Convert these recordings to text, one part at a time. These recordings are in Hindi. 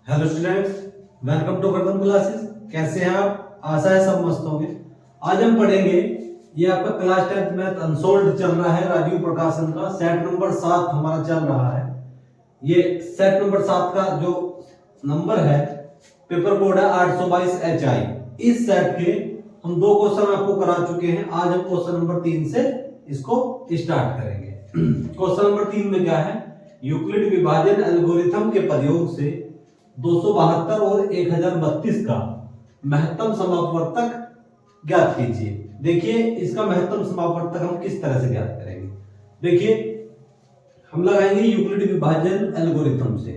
हेलो स्टूडेंट्स, वेलकम टू गर्दन क्लासेस। कैसे हैं आप? आशा है सब मस्त होंगे। आज हम पढ़ेंगे, ये आपका क्लास 10th मैथ अनसोल्ड चल रहा है, राजीव प्रकाशन का सेट नंबर 7 हमारा चल रहा है। ये सेट नंबर 7 का जो नंबर है, पेपर कोड है 822 HI। इस सेट के हम 2 क्वेश्चन आपको करा चुके हैं। आज हम क्वेश्चन नंबर 3 से इसको स्टार्ट करेंगे। क्वेश्चन नंबर 3 में क्या है? यूक्लिड विभाजन एल्गोरिथम के प्रयोग से 272 और 1032 का महत्तम समापवर्तक ज्ञात कीजिए। देखिए, इसका महत्तम समापवर्तक हम किस तरह से ज्ञात करेंगे। देखिए, हम लगाएंगे यूक्लिड विभाजन एल्गोरिथम से।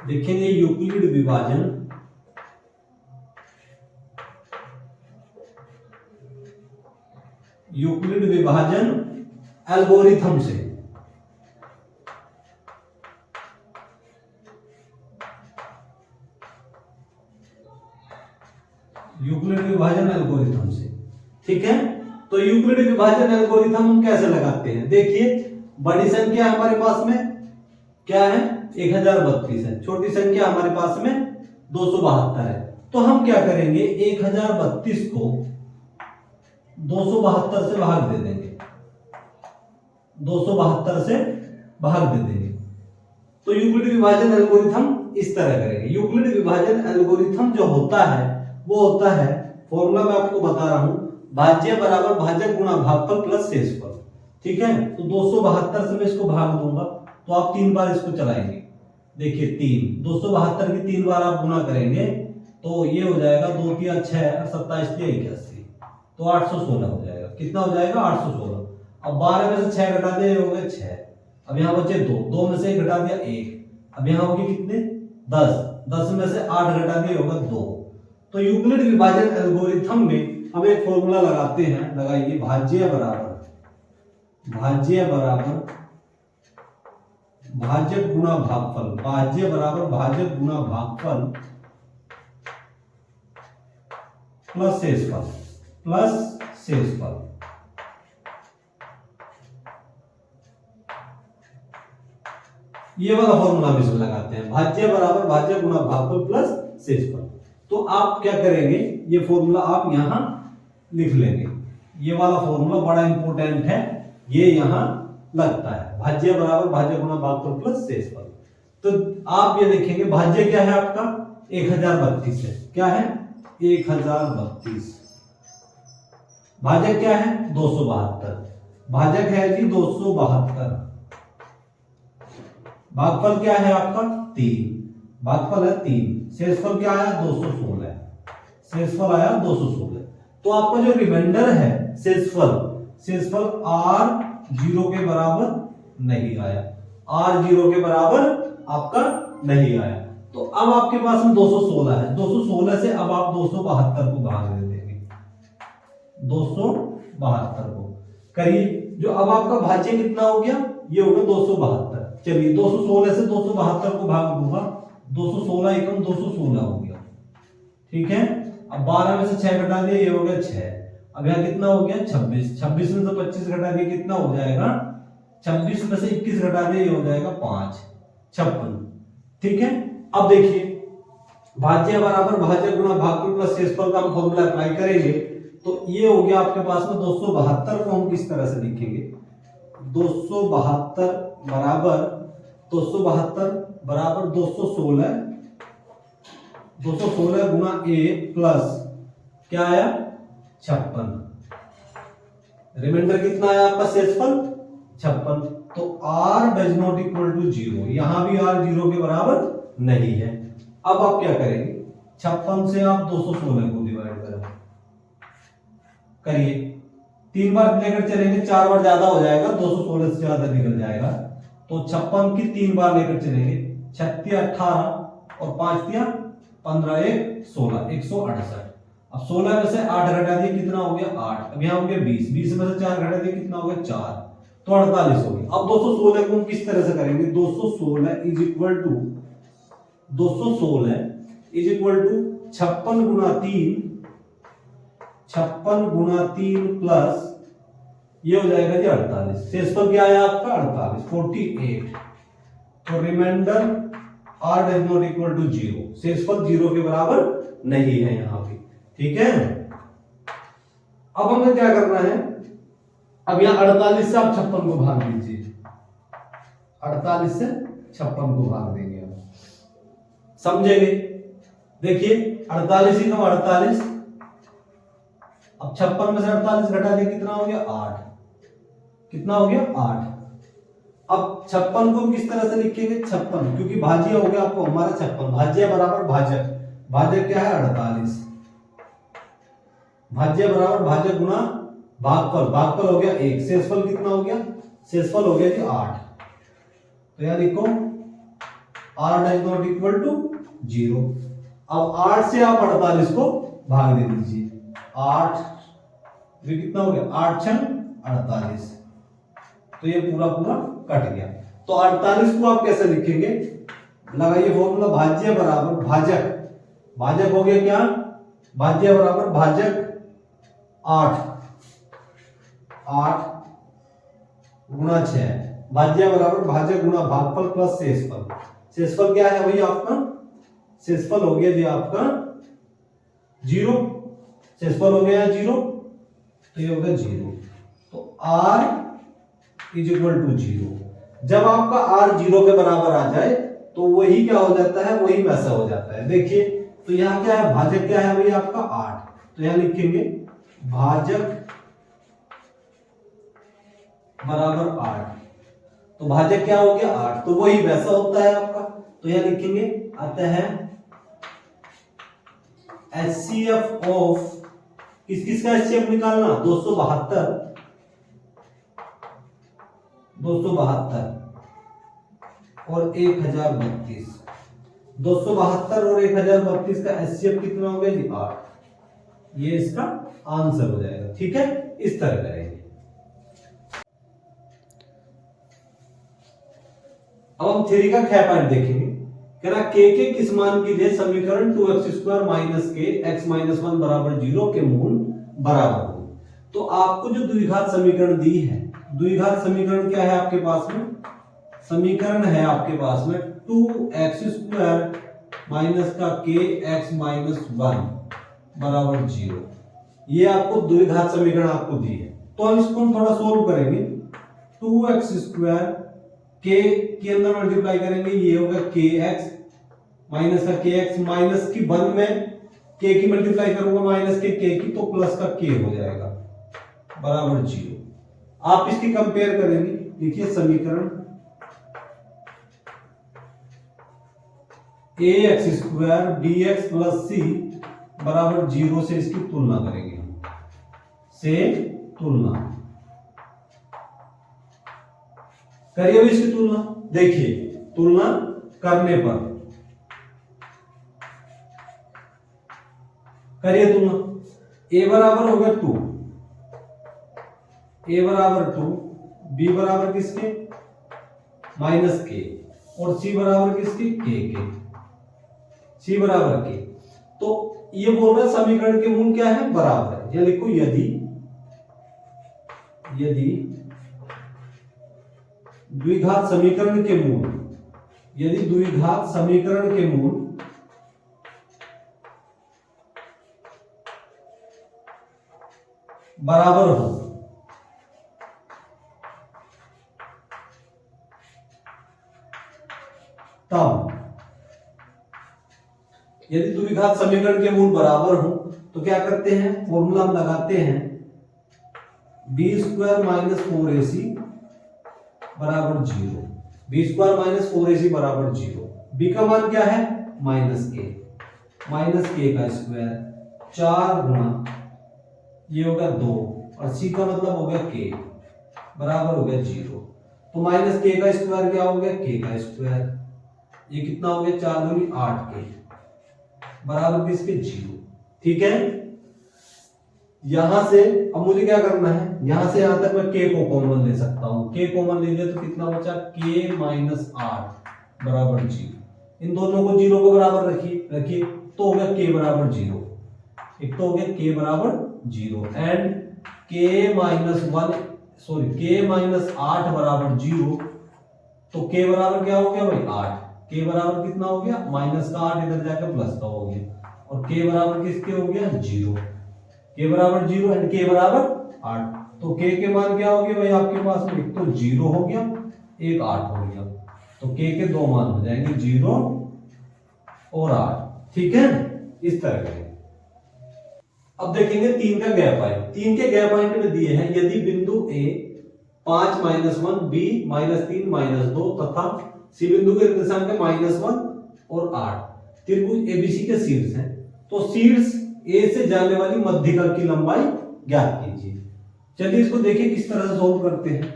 देखेंगे यूक्लिड विभाजन एल्गोरिथम से। यूक्लिड विभाजन एल्गोरिथम से, ठीक है। तो यूक्लिड विभाजन एल्गोरिथम हम कैसे लगाते हैं? देखिए, बड़ी संख्या हमारे पास में क्या है? 1032 है। छोटी संख्या हमारे पास में 272 है। तो हम क्या करेंगे? 1032 को 272 से भाग दे देंगे। 272 से भाग दे देंगे। तो यूक्लिड विभाजन एल्गोरिथम इस तरह करेंगे। यूक्लिड विभाजन एल्गोरिथम जो होता है वो होता है, फॉर्मूला मैं आपको बता रहा हूं, भाज्य बराबर भाजक गुणा भागफल प्लस शेषफल। ठीक है। तो 272 से मैं इसको भाग दूंगा तो आप 3 बार इसको चलाएंगे। देखिए 3, 272 की 3 बार आप गुणा करेंगे तो ये हो जाएगा 2 3 6 और 27 81, तो 816 हो जाएगा। कितना हो जाएगा? 816। अब 12 में से 6 घटा दिया, हो गए 6। अब यहाँ बचे 2, 2 में से 1 घटा दिया 1। अब यहाँ होगी कितने? 10, 10 में से 8 घटा दिया, होगा 2। तो यूक्लिड विभाजन एल्गोरिथम में हम एक फॉर्मूला लगाते हैं। लगाइए, भाज्य बराबर भाजक गुणा भागफल। भाज्य बराबर भाजक गुणा भागफल प्लस शेषफल। ये वाला फॉर्मूला हम इसमें लगाते हैं, भाज्य बराबर भाजक गुणा भागफल प्लस शेषफल। तो आप क्या करेंगे? ये फॉर्मूला आप यहां लिख लेंगे। ये वाला फॉर्मूला बड़ा इंपॉर्टेंट है, ये यहां लगता है। भाज्य बराबर भाजक गुणा भागफल प्लस शेषफल। तो आप ये देखेंगे, भाज्य क्या है आपका? 1032 है। क्या है? 1032। भाजक क्या है? 272। भाजक है जी 272। भागफल क्या है आपका? 3। भागफल है 3। शेषफल क्या आया? 216। शेषफल आया 216। तो आपका जो रिमाइंडर है शेषफल r 0 के बराबर नहीं आया। r 0 के बराबर आपका नहीं आया। तो अब आपके पास में 216 है। 216 से अब आप 272 को भाग दे देंगे। 272 को करिए। जो अब आपका भाज्य कितना हो गया? ये हो गया 272। चलिए 216 से 272 को भाग दूंगा, 216 एकम 216 हो गया। ठीक है। अब 12 में से 6 घटा दिया, ये हो गया 6। अब यहाँ कितना हो गया? 26। 26 में से 25 घटा दिया, कितना हो जाएगा? 26 में से 21 घटा दिया, ये हो जाएगा 5, 56। ठीक है। अब देखिए, भाज्य बराबर भाजक गुणा भागफल प्लस शेषफल का हम फॉर्मूला अप्लाई करेंगे तो ये हो गया आपके पास में 272 को हम किस तरह से लिखेंगे? 272 बराबर 216 गुना a प्लस क्या आया? 56। रिमाइंडर कितना आया आपका? शेषफल 56। तो r does not equal to 0। यहां भी r 0 के बराबर नहीं है। अब आप क्या करेंगे? 56 से आप 216 को डिवाइड करिए। 3 बार लेकर चलेंगे, 4 बार ज्यादा हो जाएगा, 216 से ज्यादा निकल जाएगा। तो 56 की 3 बार लेकर चलेंगे। 36 18 और 5 दिया 15 1 16, 168। अब 16 में से 8 घटा दिए, कितना हो गया? 8। अब यहाँ हो गया 20। 20 में से 4 घटा दिए, कितना हो गया? 4, तो 48 हो गया। अब 216 को हम किस तरह से करेंगे? 216 इज इक्वल टू 56 गुणा 3, 56 गुणा 3 प्लस ये हो जाएगा जी 48। शेषफल क्या आया आपका? 48, 48। तो remainder r does not equal to 0, शेषफल 0 के बराबर नहीं है यहाँ पे, ठीक है। अब हमें क्या करना है, अब यहाँ 48 से आप 56 को भाग दीजिए, 48 से 56 को भाग देंगे हम, समझेंगे। देखिए 48 ही 48, अब 56 में से 48 घटा दिया, कितना हो गया 8, कितना हो गया 8। अब 56 को किस तरह से लिखेंगे, 56 क्योंकि भाज्य हो गया आपको हमारा 56, भाज्य बराबर भाजक, भाजक क्या है 48, भाज्य बराबर भाजक गुना भागफल, भागफल हो गया 1, शेषफल कितना हो गया, शेषफल हो गया जी 8। तो यहां लिखो r does not equal to 0। अब 8 से आप 48 को भाग दे दीजिए, 8 ये कितना हो गया 8 छंग 48, तो ये पूरा पूरा कट गया। तो 48 को आप कैसे लिखेंगे, लगाइए फॉर्मूला, भाज्य बराबर भाजक, भाजक हो गया क्या, भाज्य बराबर भाजक 8, 8 गुणा 6, भाज्य बराबर भाजक गुणा भागफल प्लस शेषफल, शेषफल क्या है भाई आपका, शेषफल हो गया जी आपका 0, शेषफल हो गया 0, तो ये हो गया 0। तो r इज इक्वल टू 0। जब आपका r 0 के बराबर आ जाए तो वही क्या हो जाता है, वही वैसा हो जाता है। देखिए तो यहाँ क्या है, भाजक क्या है भाई आपका 8, तो यहाँ लिखेंगे भाजक बराबर 8, तो भाजक क्या हो गया 8, तो वही वैसा होता है आपका। तो यहाँ लिखेंगे आता है HCF ऑफ, किस किस का HCF निकालना, 272 और 1032, 272 और 1032 का HCF कितना हो गया जी 8, ये इसका आंसर हो जाएगा, ठीक है। इस तरह करेंगे। अब हम थ्योरी का ख पॉइंट देखेंगे, कह रहा k के किस मान के लिए समीकरण 2x² माइनस के x माइनस 1 बराबर 0 के मूल बराबर हो। तो आपको जो द्विघात समीकरण दी है, द्विघात समीकरण क्या है आपके पास में, समीकरण है आपके पास में 2x² माइनस का k x माइनस 1 बराबर 0, ये आपको द्विघात समीकरण आपको दी है। तो हम इसको हम थोड़ा सोल्व करेंगे, 2x² k के अंदर मल्टीप्लाई करेंगे, ये होगा kx माइनस का kx माइनस की 1 में k की मल्टीप्लाई करूंगा माइनस के k की, तो प्लस का k हो जाएगा बराबर 0। आप इसकी कंपेयर करेंगे, देखिए समीकरण ax² dx प्लस c बराबर 0 से इसकी तुलना करेंगे, से तुलना करिए इसकी तुलना। देखिए तुलना करने पर, करिए तुलना, a बराबर हो गया 2, a बराबर 2, b बराबर किसके माइनस के, और c बराबर किसके के, c बराबर के। तो ये बोल रहा है समीकरण के मूल क्या है, बराबर है। या लिखो यदि द्विघात समीकरण के मूल, यदि द्विघात समीकरण के मूल बराबर हो, तब यदि द्विघात समीकरण के मूल बराबर हो तो क्या करते हैं, फॉर्मूला हम लगाते हैं b² माइनस 4ac बराबर 0, b² माइनस 4ac बराबर 0, b का मान क्या है माइनस k का स्क्वायर 4 गुना ये होगा 2 और c का मतलब हो गया k बराबर हो गया 0। तो माइनस k का स्क्वायर क्या हो गया, k का स्क्वायर, ये कितना हो गया 4 दूनी 8k बराबर किसके 0, ठीक है। यहां से अब मुझे क्या करना है, यहां से यहां तक मैं k को कॉमन ले सकता हूं, k कॉमन ले लिया तो कितना बचा k माइनस 8 बराबर 0, इन दोनों को 0 को बराबर रखिए तो हो गया k बराबर 0, एक तो हो गया k बराबर 0 एंड k माइनस 8 बराबर 0, तो k बराबर क्या हो गया भाई 8, के बराबर कितना हो गया, माइनस का 8 इधर जाकर प्लस का हो गया, और के बराबर किसके हो गया, 0। के बराबर 0 एंड के बराबर 8, तो के मान क्या हो गए भाई आपके पास में, एक तो 0 हो गया, एक 8 हो गया, तो के दो मान हो जाएंगे 0 और 8। ठीक है, इस तरह का। अब देखेंगे 3 का गैप पॉइंट। 3 के गैप पॉइंट में दिए हैं, यदि बिंदु ए 5 -1, बी -3 -2 तथा सी बिंदु के निर्देशांक है -1 और 8, त्रिभुज एबीसी के शीर्ष हैं, तो शीर्ष ए से जाने वाली मध्यिका की लंबाई ज्ञात कीजिए। चलिए इसको देखिए किस तरह से सॉल्व करते हैं।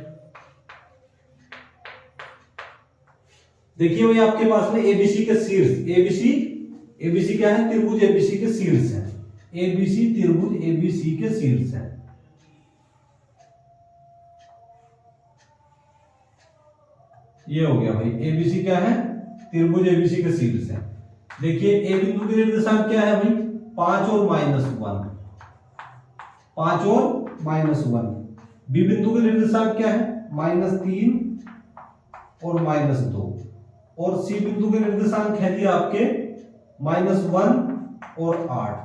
देखिए भाई आपके पास में एबीसी के शीर्ष, एबीसी क्या है, त्रिभुज एबीसी के शीर्ष है, एबीसी त्रिभुज एबीसी के शीर्ष है। ये हो गया भाई, एबीसी क्या है, त्रिभुज एबीसी के शीर्ष है। देखिए ए बिंदु के निर्देशांक क्या है भाई, 5 और -1, 5 और -1। बी बिंदु के निर्देशांक क्या है, -3 और -2, और सी बिंदु के निर्देशांक है जी आपके -1 और 8,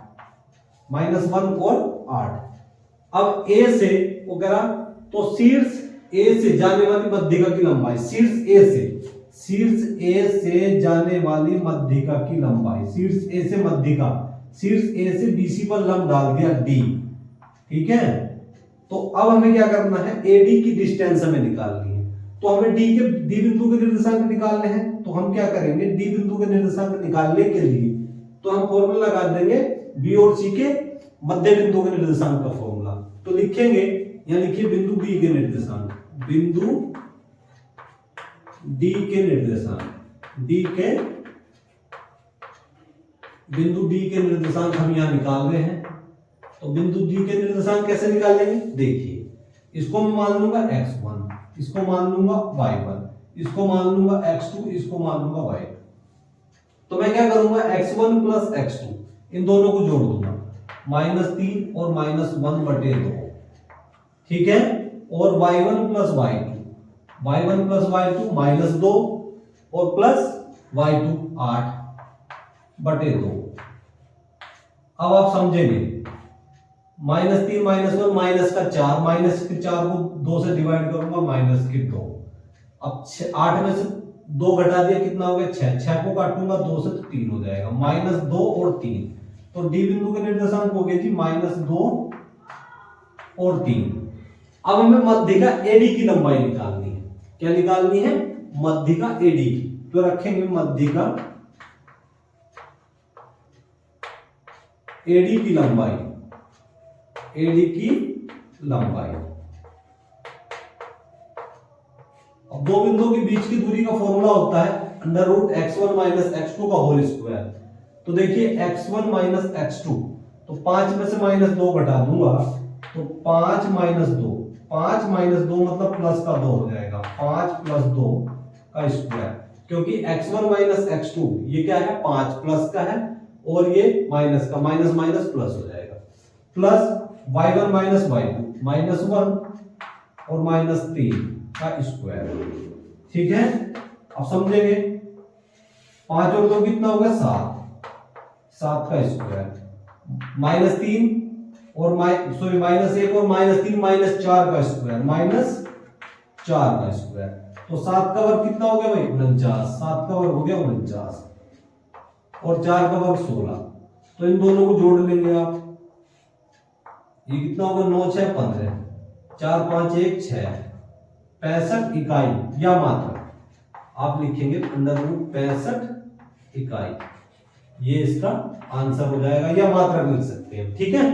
-1 और 8। अब ए से वो कह रहा, तो शीर्ष ए से जाने वाली मध्यिका की लंबाई, शीर्ष ए से जाने वाली मध्यिका की लंबाई, शीर्ष ए से मध्यिका, शीर्ष ए से बीसी पर लंब डाल दिया डी। ठीक है, तो अब हमें क्या करना है, एडी की डिस्टेंस हमें निकालनी है, तो हमें डी बिंदु के निर्देशांक निकालने हैं। तो हम क्या करेंगे, डी बिंदु के निर्देशांक निकालने के लिए तो हम फॉर्मूला लगा देंगे बी और सी के मध्य बिंदु के निर्देशांक का फॉर्मूला। तो लिखेंगे, या लिखिए बिंदु बी के निर्देशांक, बिंदु डी के निर्देशांक, बिंदु डी के निर्देशांक हम यहां निकाल रहे हैं। तो बिंदु डी के निर्देशांक कैसे निकालेंगे, देखिए इसको मैं मान लूंगा x1, इसको मान लूंगा y1, इसको मान लूंगा x2, इसको मान लूंगा y2। तो मैं क्या करूंगा, x1 प्लस x2 इन दोनों को जोड़ दूंगा, -3 और -1/2। ठीक है, और y1 प्लस y2, -2 और प्लस y2 8/2। अब आप समझेंगे, -3 -1 माइनस का 4, माइनस के 4 को 2 से डिवाइड करूंगा, -2। अब 8 में से 2 घटा दिया, कितना हो गया 6, 6 को काटूंगा 2 से तो 3 हो जाएगा, -2 और 3। तो डी बिंदु के निर्देशांक हो गए जी -2 और 3। अब हमें मध्यिका एडी की लंबाई निकालनी है। क्या निकालनी है, मध्यिका एडी की। तो रखेंगे मध्यिका एडी की लंबाई, एडी की लंबाई। अब दो बिंदुओं के बीच की दूरी का फॉर्मूला होता है √x1 - x2 का होल स्क्वायर। तो देखिए x1 - x2, तो 5 में से -2 घटा दूंगा, तो 5 - 2, 5 - 2 मतलब प्लस का 2 हो जाएगा, 5 + 2 का स्क्वायर, क्योंकि x1 - x2 ये क्या है, 5 प्लस का है, और ये माइनस का, माइनस माइनस प्लस हो जाएगा, प्लस y1 - y2 -1 और -3 का स्क्वायर। ठीक है, अब समझेंगे, 5 और 2 कितना होगा, 7, 7 का स्क्वायर, -3 और -1 और -3 -4 का स्क्वायर, -4 का स्क्वायर। तो 7 का वर्ग कितना हो गया भाई, 49, 7 का वर्ग हो गया 49, और 4 का वर्ग 16। तो इन दोनों को जोड़ लेंगे आप, ये कितना होगा, 9 6 15, 4 5 1 6, 65 इकाई या मात्रा। आप लिखेंगे √65 इकाई, ये इसका आंसर हो जाएगा, या मात्रा लिख सकते हैं। ठीक है,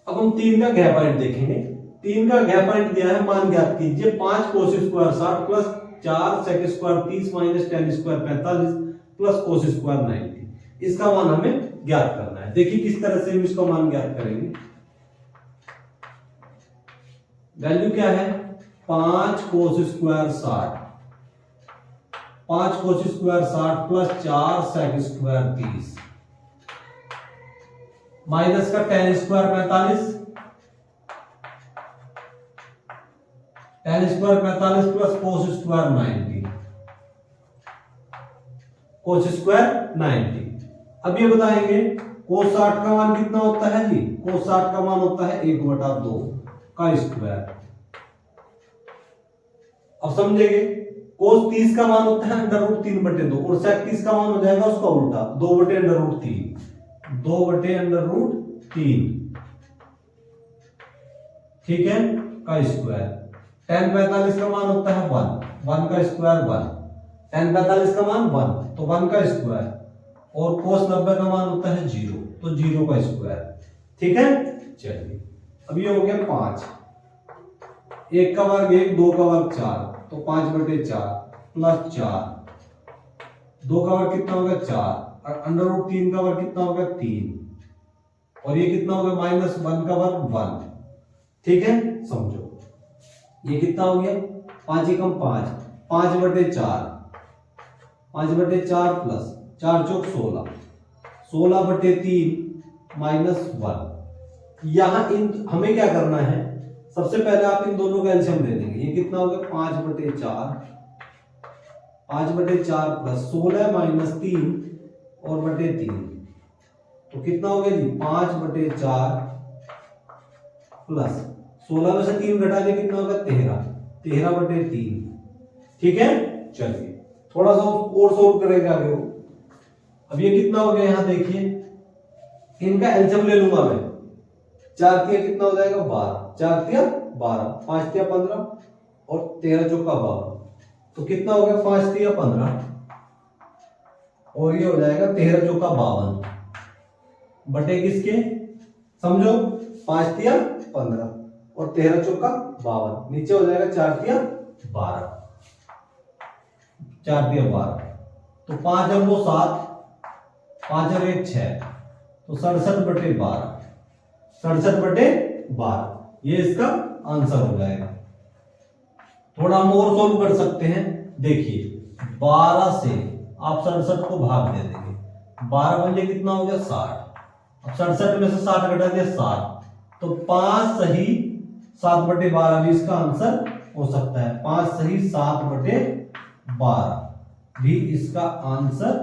अब हम 3 का गैप पॉइंट देखेंगे। 3 का गैप पॉइंट दिया है, मान ज्ञात कीजिए, 5 cos square 60 plus 4 sec square 30 minus tan square 45 plus cos square 90। इसका मान हमें ज्ञात करना है। देखिए किस तरह से हम इसका मान ज्ञात करेंगे। वैल्यू क्या है, 5 cos square 60, 5 cos square 60 plus 4 sec square 30 minus का tan square 45 tan square 45 plus cos square 90, cos square 90। अब ये बताएंगे cos 60 का मान कितना होता है जी, cos 60 का मान होता है 1/2 का स्क्वायर। अब समझेंगे cos 30 का मान होता है √3/2 और sec 30 का मान हो जाएगा उसका उल्टा 2/√3, 2/√3, ठीक है, का स्क्वायर। tan 45 का मान होता है 1 का स्क्वायर 1, tan 45 का मान 1 तो 1 का स्क्वायर, और cos 90 का मान होता है 0 तो 0 का स्क्वायर, ठीक है। चलिए अब ये हो गया 5, 1 का वर्ग 1, 2 का वर्ग 4 तो 5/4 प्लस 4, 2 का वर्ग कितना होगा 4 और √3 का वर्ग कितना होगा 3 और ये कितना होगा -1 का वर्ग 1, ठीक है। समझो ये कितना हो गया 5 एकम 5, 5/4, 5/4 प्लस 4 चौक 16, 16/3 -1। यहां इन हमें क्या करना है, सबसे पहले आप इन दोनों का एलसीएम ले लेंगे। ये कितना हो गया 5/4, 5/4 प्लस 16 - 3 और बटे 3 तो कितना हो गया जी 5/4 प्लस 16 में से 3 घटा दे कितना होगा 13, 13/3, ठीक है। चलिए थोड़ा सा और सोल्व करेंगे आगे। अब ये कितना हो गया यहाँ देखिए, इनका एलसीएम ले लूंगा मैं, 4 तिया कितना हो जाएगा 12, 4 तिया 12, 5 तिया 15 और 13 चौका 12 तो कितना हो गया 5 तिया 15 और ये हो जाएगा 13 चौका 52 बटे किसके, समझो 5 तिया 15 और 13 चौका 52, नीचे हो जाएगा 4 तिया 12, 4 तिया 12 तो 5 और 2 7, 5 और 1 6 तो 67/12, 67/12 ये इसका आंसर हो जाएगा। थोड़ा हम और सोल्व कर सकते हैं, देखिए 12 से आप 67 को भाग दे देंगे, 12 बन जाए कितना हो गया 60, अब 67 में से 60 घटा दिया 7 तो 5 सही 7/12 भी इसका आंसर हो सकता है, 5 सही 7/12 भी इसका आंसर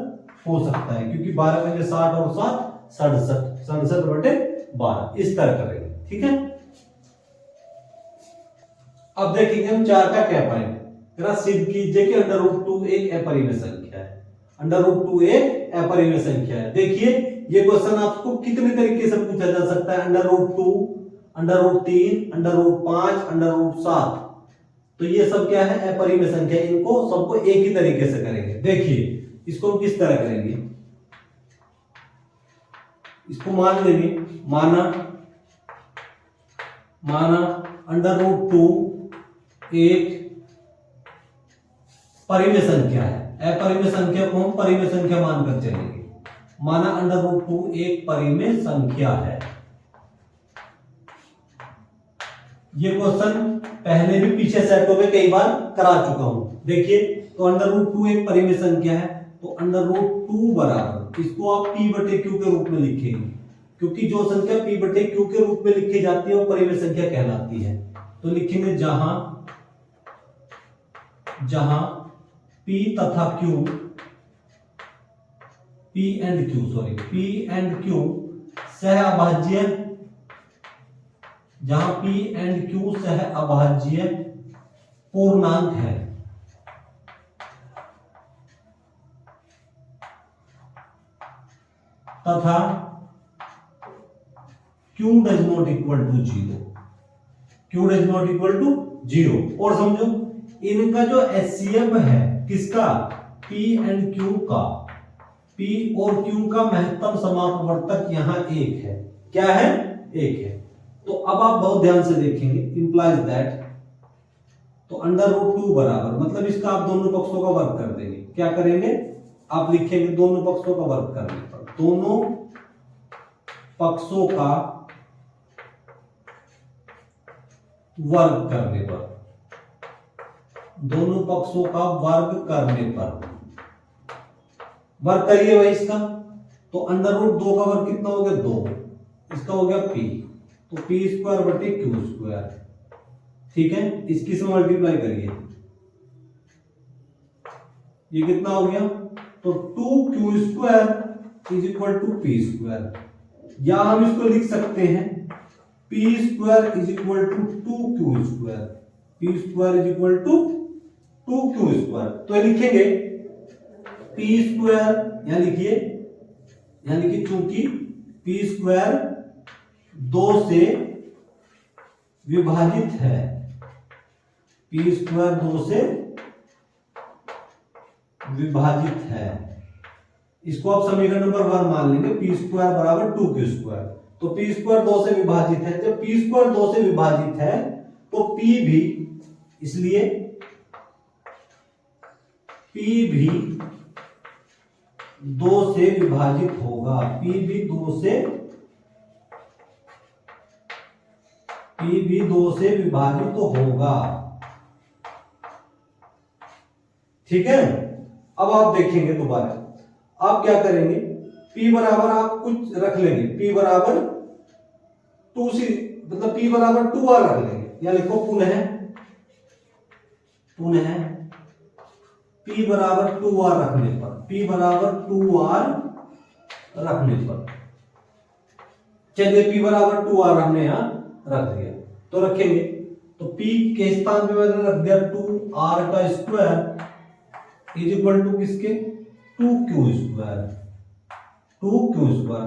हो सकता है, क्योंकि 12 में 60 और 7 67, 67/12 इस तरह करेंगे, ठीक है। अब देखेंगे हम 4 का क्या पाएंगे। जरा सिद्ध कीजिए कि √2 एक अपरिमेय संख्या है, √2 एक अपरिमेय संख्या है। देखिए ये क्वेश्चन आपको कितने तरीके से पूछा जा सकता है, √2, √3, √5, √7 तो ये सब क्या है अपरिमेय संख्या, इनको सबको एक ही तरीके से करेंगे। देखिए इसको हम किस तरह करेंगे, इसको मान लेंगे, माना √2 एक परिमेय संख्या है, अपरिमेय संख्या को हम परिमेय संख्या मानकर चलेंगे। माना √2 एक परिमेय संख्या है। ये क्वेश्चन पहले भी पीछे सेटों में कई बार करा चुका हूं। देखिए तो √2 एक परिमेय संख्या है तो √2 बराबर, इसको आप p/q के रूप में लिखेंगे, क्योंकि जो संख्या p/q के रूप में लिखी जाती है वो परिमेय संख्या कहलाती है। तो लिखेंगे जहां p तथा q, p एंड q सह अभाज्य, जहां p एंड q सह अभाज्य पूर्णांक है तथा q does not equal to 0, q does not equal to 0। और समझो इनका जो एचसीएफ है किसका, p एंड q का, p और q का महत्तम समापवर्तक यहां 1 है। क्या है, 1 है। तो अब आप बहुत ध्यान से देखेंगे, इंप्लाइज दैट, तो √2 बराबर, मतलब इसका आप दोनों पक्षों का वर्ग कर देंगे। क्या करेंगे, आप लिखेंगे दोनों पक्षों का वर्ग करने पर, दोनों पक्षों का वर्ग करने पर, दोनों पक्षों का वर्ग करने पर, वर्ग करिए भाई इसका, तो √2 का वर्ग कितना हो गया 2, इसका हो गया p, तो p² / q², ठीक है, इसकी से मल्टीप्लाई करिए, ये कितना हो गया, तो 2q² is equal to P square, या हम इसको लिख सकते हैं P square is equal to 2q², P square is equal to 2q²। तो लिखेंगे पी स्क्वायर, यहां लिखिए, यानी कि चूंकि पी स्क्वायर 2 से विभाजित है, पी स्क्वायर 2 से विभाजित है, इसको आप समीकरण नंबर 1 मान लेंगे, पी स्क्वायर बराबर 2q²। तो पी स्क्वायर 2 से विभाजित है, जब पी स्क्वायर 2 से विभाजित है तो पी भी, इसलिए पी भी 2 से विभाजित होगा, पी भी 2 से विभाजित होगा। ठीक है, अब आप देखेंगे दोबारा, आप क्या करेंगे, P बराबर आप कुछ रख लेंगे, P बराबर 2c, मतलब P बराबर 2r रख लेंगे, या लिखो पुनः P बराबर 2r रखने पर, P बराबर 2r रखने पर, चलिए P बराबर 2r हमने यहां रख दिया, तो रखेंगे, तो P के स्थान पे मैंने रख दिया 2r का स्क्वायर इज इक्वल टू किसके, 2q²,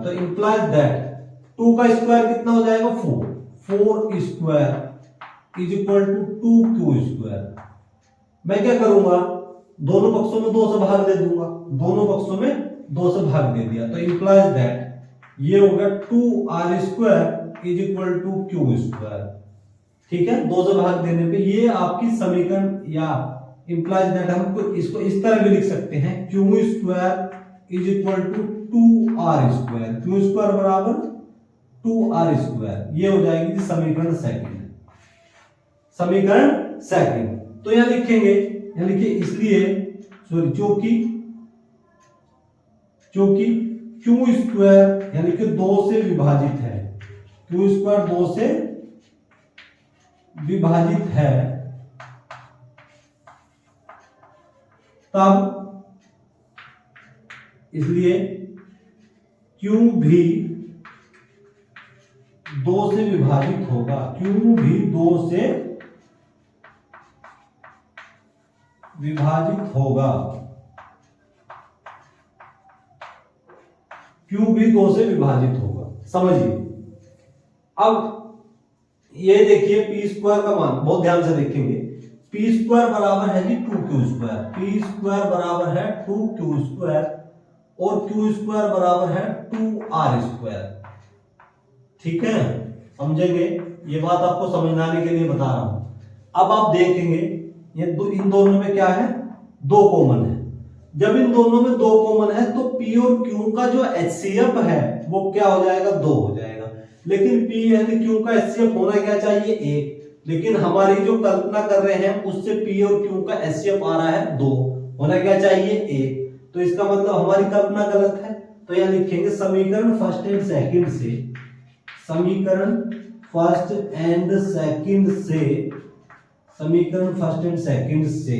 तो इंप्लाइज दैट 2 का स्क्वायर कितना हो जाएगा, 4 इज इक्वल टू 2q²। मैं क्या करूंगा, दोनों पक्षों में 2 से भाग दे दूंगा, दोनों पक्षों में 2 से भाग दे दिया, तो इंप्लाइज दैट ये हो गया 2r² is equal to q²। ठीक है, 2 से भाग देने पे ये आपकी समीकरण, या इंप्लाइज दैट हम इसको इस तरह भी लिख सकते हैं, q² is equal to 2r², q² बराबर 2r², ये हो जाएगी समीकरण सेकंड। तो यहां लिखेंगे, यहां लिखिए, इसलिए सॉरी, क्योंकि q² यानी कि 2 से विभाजित है, q² 2 से विभाजित है, तब इसलिए Q भी 2 से विभाजित होगा, Q भी 2 से विभाजित होगा, Q भी 2 से विभाजित होगा, समझिए। अब ये देखिए P² का मान बहुत ध्यान से देखेंगे, P² बराबर है जी 2q², P² बराबर है 2q² और q² बराबर है 2r²। ठीक है, समझेंगे, ये बात आपको समझाने के लिए बता रहा हूं। अब आप देखेंगे ये इन दोनों में क्या है, 2 कॉमन है, जब इन दोनों में 2 कॉमन है तो P और Q का जो HCF है वो क्या हो जाएगा, 2 हो जाएगा, लेकिन P यानी Q का HCF होना क्या चाहिए, 1, लेकिन हमारी जो कल्पना कर रहे हैं उससे P और Q का HCF आ रहा है 2, होना क्या चाहिए, 1, तो इसका मतलब हमारी कल्पना गलत है। तो यहां लिखेंगे समीकरण फर्स्ट एंड सेकंड से, समीकरण फर्स्ट एंड सेकंड से,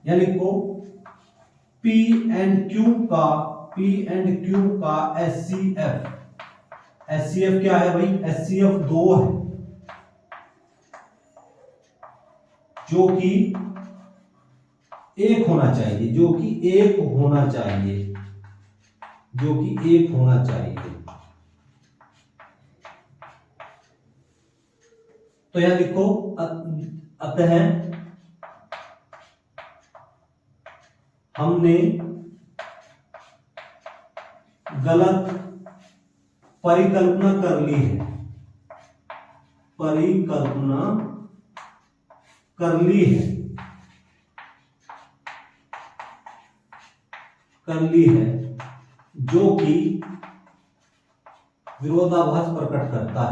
यानी को P एंड Q का HCF क्या है भाई, HCF 2 है, जो कि 1 होना चाहिए, जो कि 1 होना चाहिए। तो यहां लिखो, अतः हमने गलत परिकल्पना कर ली है, जो कि विरोधाभास प्रकट करता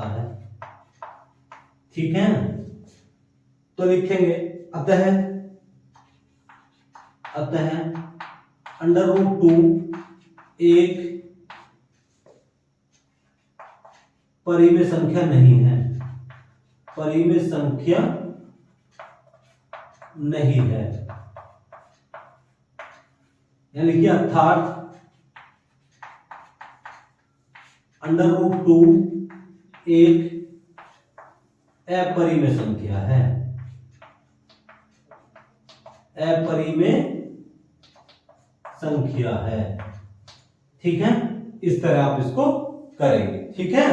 है, ठीक है। तो लिखेंगे अतः अतः √2 एक परिमेय संख्या नहीं है, परिमेय संख्या नहीं है, यानी कि अर्थात √2 एक अपरिमेय संख्या है, अपरिमेय संख्या है। ठीक है, इस तरह आप इसको करेंगे। ठीक है,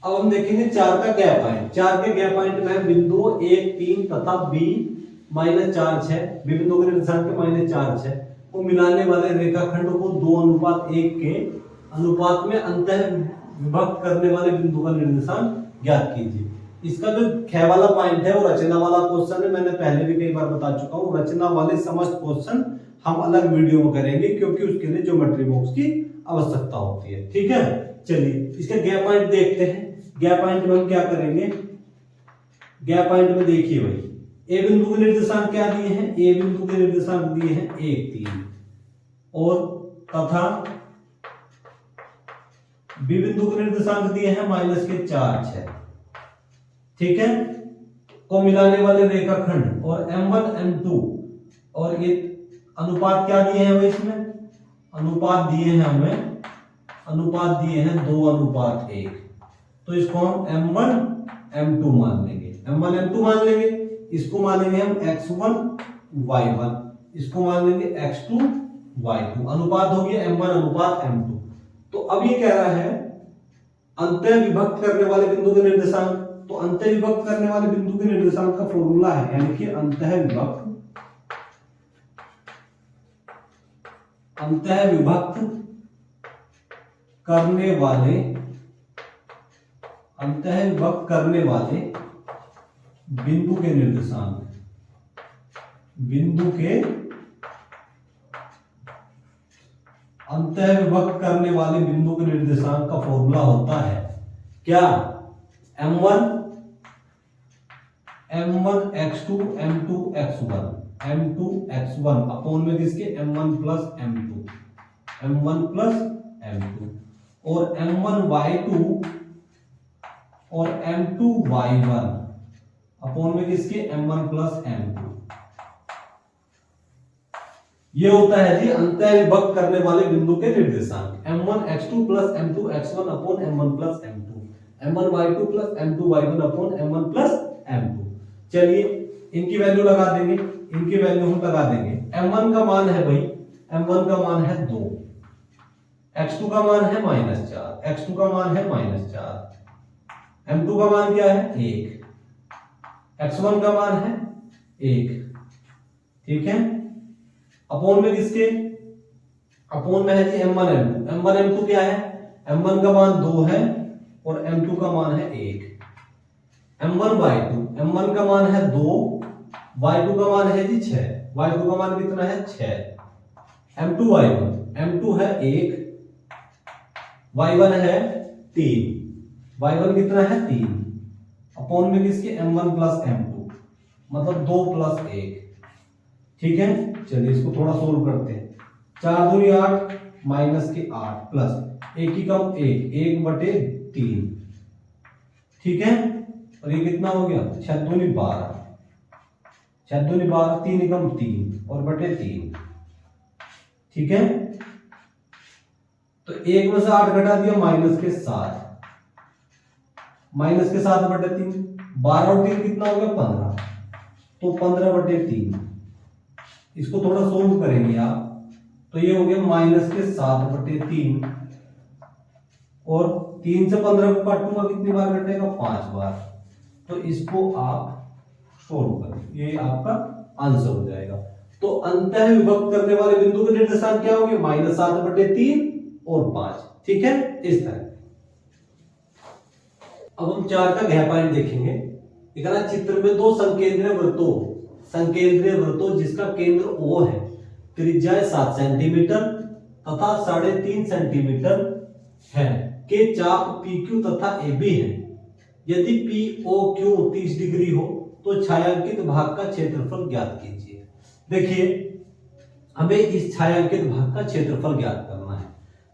अब हम देखेंगे 4 का गैप पॉइंट। 4 के गैप पॉइंट में बिंदु 1, 3 तथा b -4, 6 बिंदु के निर्देशांक के -4, 6 को मिलाने वाले रेखाखंड को 2:1 के अनुपात में अंतः विभक्त करने वाले बिंदु का निर्देशांक ज्ञात कीजिए। इसका जो ख वाला पॉइंट है वो रचना वाला क्वेश्चन है, मैंने पहले भी कई बार बता चुका हूँ। रचना वाले समस्त क्वेश्चन हम अलग वीडियो में करेंगे क्योंकि उसके लिए ज्योमेट्री बॉक्स की आवश्यकता होती है। ठीक है, चलिए इसके गैप पॉइंट देखते हैं। गैप पॉइंट में हम क्या करेंगे, गैप पॉइंट में देखिए भाई, ए बिंदु के निर्देशांक क्या दिए हैं, ए बिंदु के निर्देशांक दिए हैं 1, 3 और तथा बी बिंदु के निर्देशांक दिए हैं -4, 6। ठीक है, को मिलाने वाले रेखाखंड और m1 m2 और ये अनुपात क्या दिए हैं भाई, इसमें अनुपात दिए हैं हमें, अनुपात दिए हैं 2:1, तो इसको हम m1 m2 मान लेंगे, m1 m2 मान लेंगे। इसको मानेंगे हम x1 y1, इसको मान लेंगे x2 y2, अनुपात हो गया m1 अनुपात m2। तो अब ये कह रहा है अंतः विभक्त करने वाले बिंदु के निर्देशांक, तो अंतः विभक्त करने वाले बिंदु के निर्देशांक का फॉर्मूला है, यानी कि अंतः विभक्त करने वाले, अंतः विभक्त करने वाले बिंदु के निर्देशांक, बिंदु के अंतः विभक्त करने वाले बिंदु के निर्देशांक का फॉर्मूला होता है क्या, m1 x2 m2 x1, m2 x1 upon में किसके m1 प्लस m2 और m1 y2 और m2 y1 अपोन में किसके m1 प्लस m2। ये होता है जी अंतः विभक्त करने वाले बिंदु के निर्देशांक, m1 x2 plus m2 x1 upon m1 plus m2, m1 y2 plus m2 y1 upon m1 plus m2। चलिए इनकी वैल्यू लगा देंगे, इनकी वैल्यू हम लगा देंगे। m1 का मान है भाई, m1 का मान है 2, x2 का मान है -4, x2 का मान है -4, m2 का मान क्या है 1, x1 का मान है 1। ठीक है, अपोन में किसके, अपोन में है जी m1 m2, m1 m2 क्या है, m1 का मान 2 है और m2 का मान है 1, m1 y2, m1 का मान है 2, y2 का मान है जी 6, y2 का मान कितना है 6, m2 y1, m2 है 1, y1 है 3, y1 कितना है 3, अपोन में किसके m1 प्लस m2 मतलब 2 प्लस 1। ठीक है, चलिए इसको थोड़ा सोल्व करते हैं। 4 दूनी 8 माइनस के 8 प्लस 1 की कम 1/3। ठीक है, और ये कितना हो गया 6 दूनी 12, 6 दूनी 12, 3 कम 3 और बटे 3। ठीक है, तो 1 में से 8 घटा दिया माइनस के 7, माइनस के 7/3, 12 और 3 कितना हो गया 15, तो 15/3। इसको थोड़ा सोल्व करेंगे आप, तो ये हो गया माइनस के 7/3 और 3 से 15 को काटूंगा कितनी बार कटेगा 5 बार, तो इसको आप सोल्व करें, ये आपका आंसर हो जाएगा। तो अंतः विभक्त करने वाले बिंदु के निर्देशांक क्या होंगे -7/3 और 5। ठीक है, इस तरह। अब हम 4 का गैप पॉइंट देखेंगे। इतना चित्र में 2 संकेंद्रीय वृत्तों जिसका केंद्र O है, त्रिज्या 7 सेंटीमीटर तथा 3.5 सेंटीमीटर है, के चाप PQ तथा AB है। यदि POQ 30 डिग्री हो तो छायांकित भाग का क्षेत्रफल ज्ञात कीजिए। देखिए हमें इस छायांकित भाग का क्षेत्रफल ज्ञात करना है,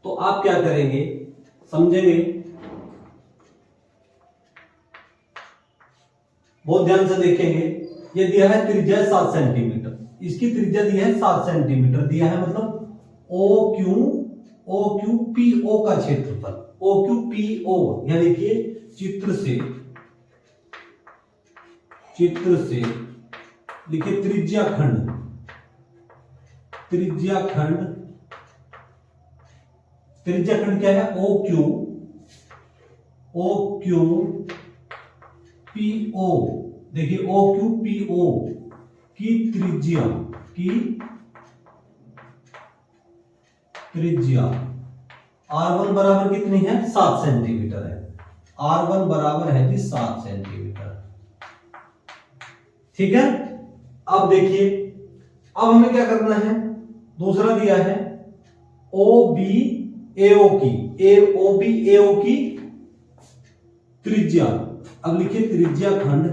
तो आप क्या करेंगे समझेंगे, बहुत ध्यान से देखेंगे। ये दिया है त्रिज्या 7 सेंटीमीटर, इसकी त्रिज्या दी है 7 सेंटीमीटर दिया है, मतलब ओ क्यू पी ओ का क्षेत्रफल, ओ क्यू पी ओ, यानी देखिए चित्र से लिखिए त्रिज्या खंड क्या है, ओ क्यू पी ओ। देखिए ओ क्यू पी ओ की त्रिज्या R1 बराबर कितनी है, 7 सेंटीमीटर है। R1 बराबर है जी 7 सेंटीमीटर। ठीक है, अब देखिए अब हमें क्या करना है, दूसरा दिया है ओ बी ए ओ की त्रिज्या। अब लिखिए त्रिज्या खंड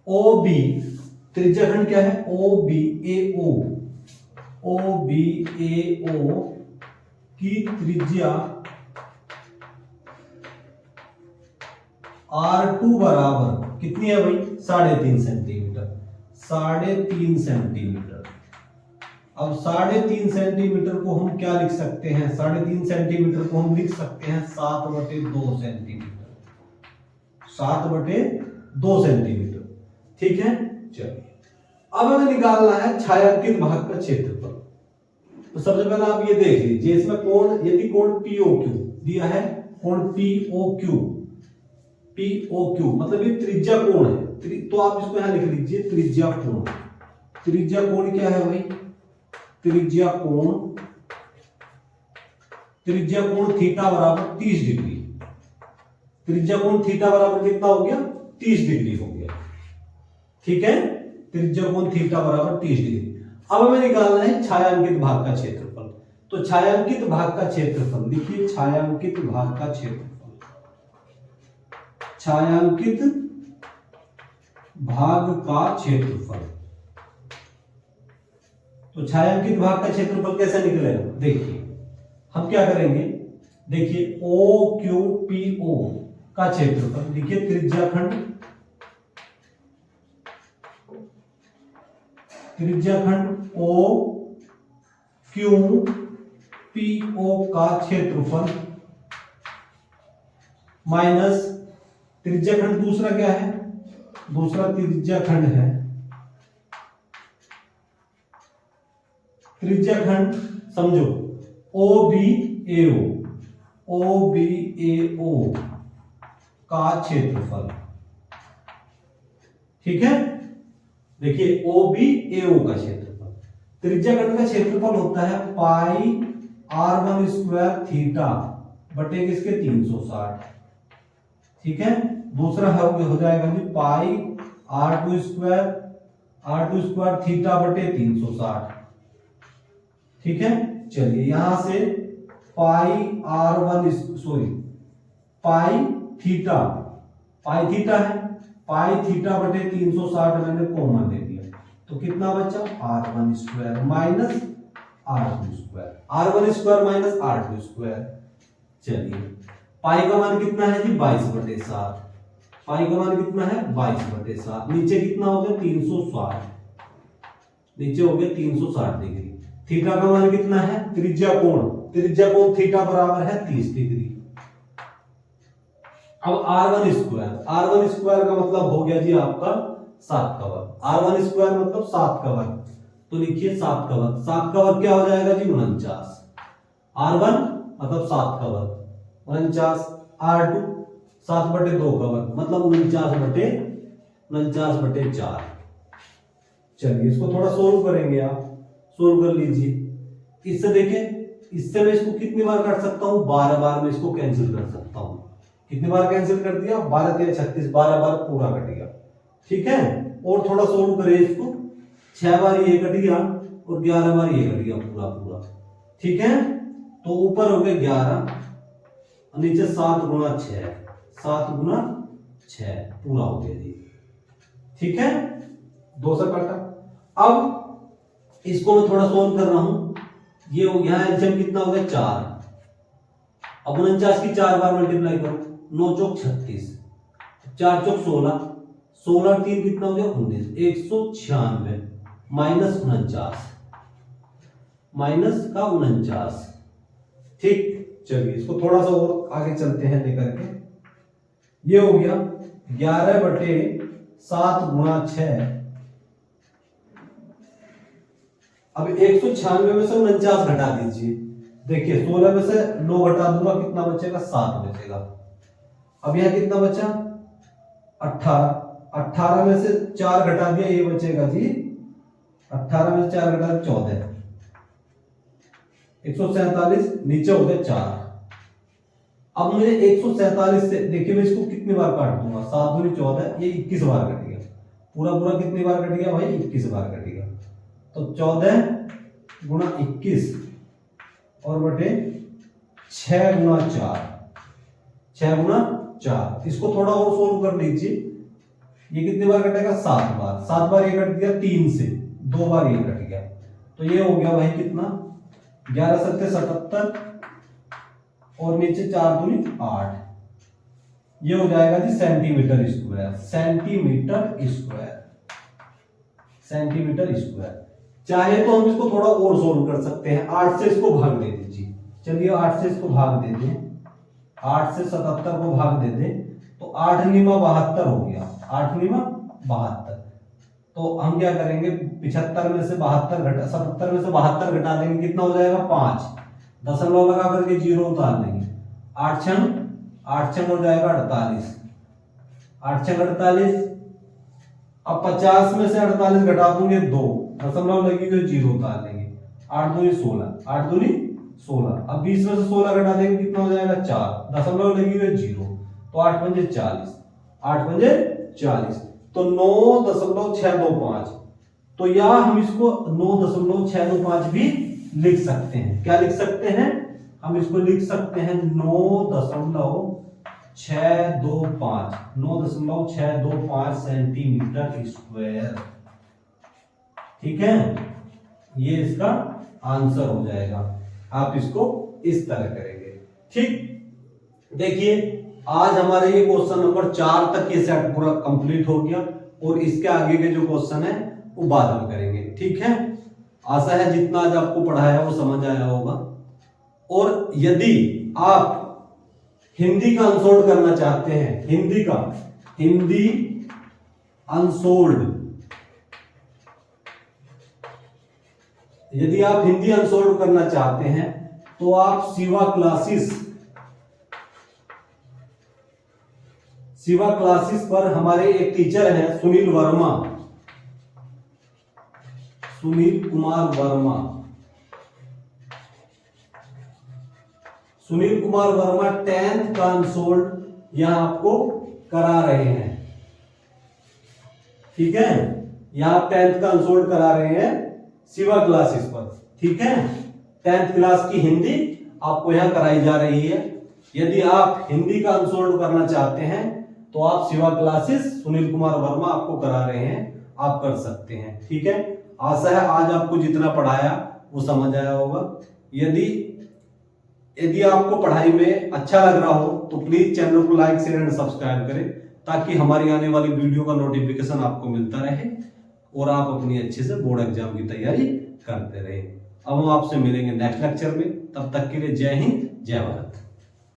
ओ बी, त्रिज्या खंड क्या है, ओ बी ए ओ की त्रिज्या R2 बराबर कितनी है भाई, 3.5 सेंटीमीटर। 3.5 सेंटीमीटर। अब 3.5 सेंटीमीटर को हम क्या लिख सकते हैं, 3.5 सेंटीमीटर को हम लिख सकते हैं 7/2 सेंटीमीटर, 7/2 सेंटीमीटर। ठीक है, चलिए अब हमें निकालना है छायांकित भाग का क्षेत्रफल। तो सबसे पहले आप ये देख लीजिए, इसमें कोण, यदि कोण POQ दिया है, कोण POQ मतलब ये त्रिज्या कोण है, तो आप इसको यहां लिख लीजिए त्रिज्या कोण। त्रिज्या कोण क्या है भाई, त्रिज्या कोण थीटा बराबर 30 डिग्री। त्रिज्या कोण थीटा बराबर कितना हो गया, 30 डिग्री हो गया। ठीक है, त्रिज्या कोण थीटा बराबर 30 डिग्री। अब हमें निकालना है छायांकित भाग का क्षेत्रफल। तो छायांकित भाग का क्षेत्रफल लिखिए, छायांकित भाग का क्षेत्रफल तो छायांकित भाग का क्षेत्रफल कैसे निकलेगा, देखिए हम क्या करेंगे, देखिए ओ क्यू पी ओ का क्षेत्रफल लिखिए त्रिज्या खंड ओ क्यू पी ओ का क्षेत्रफल माइनस त्रिज्या खंड, दूसरा क्या है, दूसरा त्रिज्या खंड है, त्रिज्या खंड समझो ओ बी ए ओ का क्षेत्रफल। ठीक है, देखिए ओ बी ए ओ का क्षेत्रफल, त्रिज्या खंड का क्षेत्रफल होता है पाई R1 स्क्वायर थीटा बटे किसके 360। ठीक है, दूसरा हो जाएगा जी पाई R2 स्क्वायर थीटा बटे 360। ठीक है, चलिए यहां से पाई थीटा है, पाई थीटा बटे 360 मैंने कॉमन ले लिया, तो कितना बचा R1 square minus R2 square. चलिए पाई का मान कितना है जी 22/7, पाई का मान कितना है 22/7, नीचे कितना हो गया 360, नीचे हो गया 360 डिग्री। थीटा का मान कितना है, त्रिज्या कोण थीटा बराबर है 30 डिग्री। अब R1 स्क्वायर का मतलब हो गया जी आपका 7 का वर्ग, R1 स्क्वायर मतलब 7 का वर्ग, तो लिखिए 7 का वर्ग, 7 का वर्ग क्या हो जाएगा जी 49। R1 मतलब 7 का वर्ग 49, R2 7/2 का वर्ग मतलब 49/4। चलिए इसको थोड़ा सोल्व करेंगे, आप सोल्व कर लीजिए। इससे देखें, इससे मैं इसको कितनी बार काट सकता हूं, 12 बार में इसको कैंसिल कर सकता हूं। कितनी बार कैंसिल कर दिया, 12 या 36, 12 बार पूरा कट गया। ठीक है, और थोड़ा सोल्व करें इसको, 6 बार ये कट गया और 11 बार ये कट गया पूरा। ठीक है, तो ऊपर हो गया 11 और नीचे 7 गुना 6, 7 गुना 6 पूरा हो गया जी। ठीक है, 2 से काटा। अब इसको मैं थोड़ा सोल्व कर रहा हूं। ये हो गया एलसीएम कितना हो गया 4। अब 49 की 4 बार मल्टीप्लाई करो, 9 चौक 36, 4 चौक 16, 16 3 कितना हो गया 19, 196 माइनस 49, माइनस का 49। ठीक, चलिए इसको थोड़ा सा और आगे चलते हैं लेकर के। ये हो गया 11/7 गुणा 6। अब 196 में से 49 घटा दीजिए। देखिए 16 में से 9 घटा दूंगा, कितना बचेगा 7 बचेगा। अब यह कितना बचा 18, 18 में से 4 घटा दिया, ये बचेगा जी 18 में से 4 घटा 14, 147 नीचे हो गया 4। अब मुझे 147 से देखिए मैं इसको कितनी बार काट दूंगा, 7 दूनी 14, ये 21 बार कटेगा। पूरा पूरा कितनी बार कटेगा भाई 21 बार कटेगा। तो 14 गुणा 21 और बटे 6 गुणा 4, 6 गुणा 4। इसको थोड़ा और सोल्व कर लीजिए। ये कितनी बार कटेगा 7 बार, 7 बार ये कट गया 3 से, 2 बार ये कट गया। तो ये हो गया भाई कितना 11 सत्ते 77 और नीचे 4 दूनी 8। ये हो जाएगा g centimetre square, centimetre square, centimetre square. चाहे तो हम इसको थोड़ा और सोल्व कर सकते हैं, 8 से इसको भाग दे दीजिए। चलिए 8 से इसको भाग दे दें, 8 से 77 को भाग दे दें तो 8 निमा 72 हो गया, 8 निमा 72। तो हम क्या करेंगे 75 में से 72 घटा 77 में से 72 घटा देंगे, कितना हो जाएगा 5, दशमलव लगा करके 0 उतार लेंगे। 8 छंग हो जाएगा 48, 8 छंग 48। अब 50 में से 48 घटा दूंगे 2, दशमलव लगी हुई 0 उतार लेंगे। 8 दूनी 16, 8 दूनी 16। अब 20 में से 16 घटा देंगे, कितना हो जाएगा 4, दशमलव लगी हुई 0। तो 8 पंजे 40, 8 पंजे 40। तो 9.625। तो या हम इसको 9.625 भी लिख सकते हैं। क्या लिख सकते हैं हम इसको लिख सकते हैं 9.625 सेंटीमीटर स्क्वायर। ठीक है, ये इसका आंसर हो जाएगा। आप इसको इस तरह करेंगे। ठीक, देखिए आज हमारे ये क्वेश्चन नंबर 4 तक ये सेट पूरा कंप्लीट हो गया और इसके आगे के जो क्वेश्चन है वो बाद में करेंगे। ठीक है, आशा है जितना आज आपको पढ़ाया वो समझ आया होगा। और यदि आप हिंदी का अनसोल्ड करना चाहते हैं, हिंदी अनसोल्ड, यदि आप हिंदी अनसोल्ड करना चाहते हैं तो आप शिवा क्लासेस पर हमारे एक टीचर हैं सुनील कुमार वर्मा 10th का अनसोल्ड यहां आपको करा रहे हैं। ठीक है, यहां 10th का अनसोल्ड करा रहे हैं शिवा क्लासेस पर। ठीक है, 10th क्लास की हिंदी आपको यहां कराई जा रही है। यदि आप हिंदी का अनसोल्ड करना चाहते हैं तो आप शिवा क्लासेस सुनील कुमार वर्मा आपको करा रहे हैं, आप कर सकते हैं। ठीक है, आशा है आज आपको जितना पढ़ाया वो समझ आया होगा। यदि आपको पढ़ाई में अच्छा लग रहा हो तो प्लीज चैनल को लाइक शेयर एंड सब्सक्राइब करें, ताकि हमारी आने वाली वीडियो का नोटिफिकेशन आपको मिलता रहे और आप अपनी अच्छे से बोर्ड एग्जाम की तैयारी करते रहे। अब हम आपसे मिलेंगे नेक्स्ट लेक्चर में, तब तक के लिए जय हिंद, जय भारत।